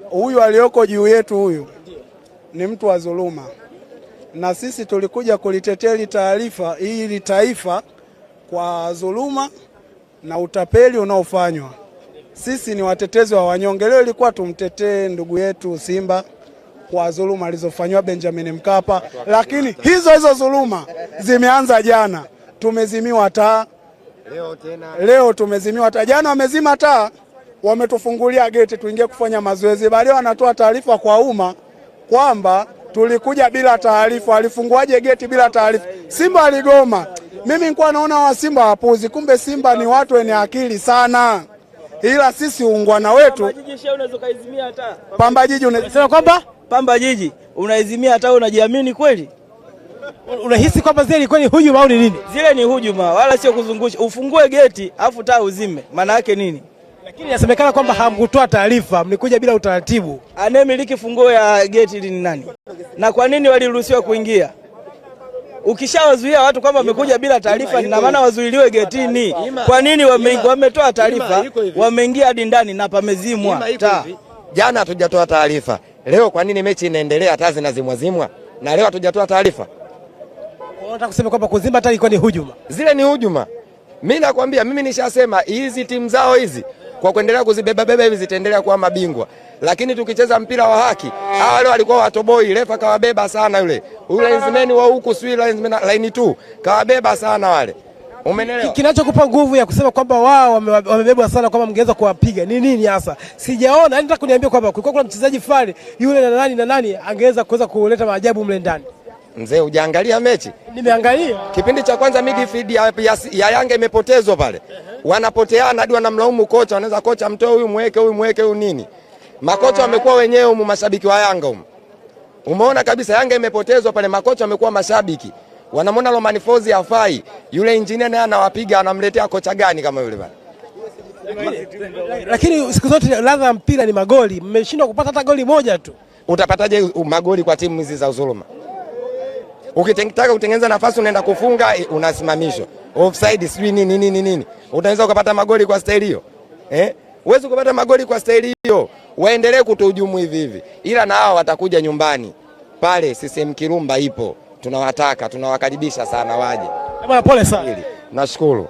Huyu aliyoko juu yetu huyu ni mtu wa dhuluma, na sisi tulikuja kulitetea taarifa hili taifa kwa dhuluma na utapeli unaofanywa. Sisi ni watetezi wa wanyonge. Leo ilikuwa tumtetee ndugu yetu Simba kwa dhuluma alizofanywa Benjamin Mkapa, lakini hizo dhuluma zimeanza jana. Tumezimiwa taa leo tumezimiwa taa. Jana wamezima taa, wametufungulia geti tuingie kufanya mazoezi, baadaye wanatoa taarifa kwa umma kwamba tulikuja bila taarifa. Alifunguaje geti bila taarifa? Simba aligoma. Mimi nilikuwa naona wa Simba wapuzi, kumbe Simba ni watu wenye akili sana, ila sisi uungwana wetu. Pamba Jiji unasema kwamba Pamba Jiji unaizimia taa, unajiamini kweli? Unahisi kwamba zile ilikuwa ni hujuma au ni nini? Zile ni hujuma, wala sio kuzungusha. Ufungue geti afu taa uzime, maana yake nini? Lakini inasemekana kwamba hamkutoa taarifa, mlikuja bila utaratibu. Anayemiliki funguo ya geti ni nani? Na kwa nini waliruhusiwa kuingia? Ukishawazuia watu kwamba wamekuja bila taarifa, ina maana wazuiliwe getini. Kwa nini wametoa taarifa, wameingia hadi ndani na pamezimwa taa? Jana hatujatoa taarifa. Leo kwa nini mechi inaendelea taa zinazimwazimwa? Na leo hatujatoa taarifa. Unataka kusema kwamba kuzima taa ilikuwa ni hujuma? Zile ni hujuma. Mimi nakwambia, mimi nishasema hizi timu zao hizi kwa kuendelea kuzibeba hivi zitaendelea kuwa mabingwa. Lakini tukicheza mpira wa haki, hawa leo walikuwa watoboi, refa kawabeba sana yule. Yule linesman wa huku sui linesman line 2 kawabeba sana wale. Umeelewa? Kinachokupa nguvu ya kusema kwamba wao wamebebwa sana kwamba mngeweza kuwapiga ni nini hasa? Sijaona, nataka kuniambia kwamba kulikuwa kuna mchezaji fulani yule na nani angeweza kuweza kuleta maajabu mle ndani. Mzee, hujaangalia mechi? Nimeangalia. Kipindi cha kwanza midfield ya Yanga imepotezwa pale. Wanapoteana hadi wanamlaumu kocha, wanaweza kocha mtoe huyu mweke huyu nini. Makocha wamekuwa wenyewe humu mashabiki wa Yanga humu. Umeona kabisa Yanga imepotezwa pale, makocha wamekuwa mashabiki. Wanamwona Romain Folz hafai. Yule engineer naye anawapiga, anamletea kocha gani kama yule bana? Lakini siku zote ladha ya mpira ni magoli. Mmeshindwa kupata hata goli moja tu. Utapataje magoli kwa timu hizi za dhuluma? Ukitaka kutengeneza nafasi unaenda kufunga, unasimamishwa. Offside sijui nini. Utaweza kupata magoli kwa staili hiyo? Uweze kupata magoli kwa staili hiyo. Waendelee kutuhujumu hivi. Ila na hao watakuja nyumbani. Pale CCM Kirumba ipo. Tunawataka, tunawakaribisha sana waje. Bwana pole sana. Nashukuru.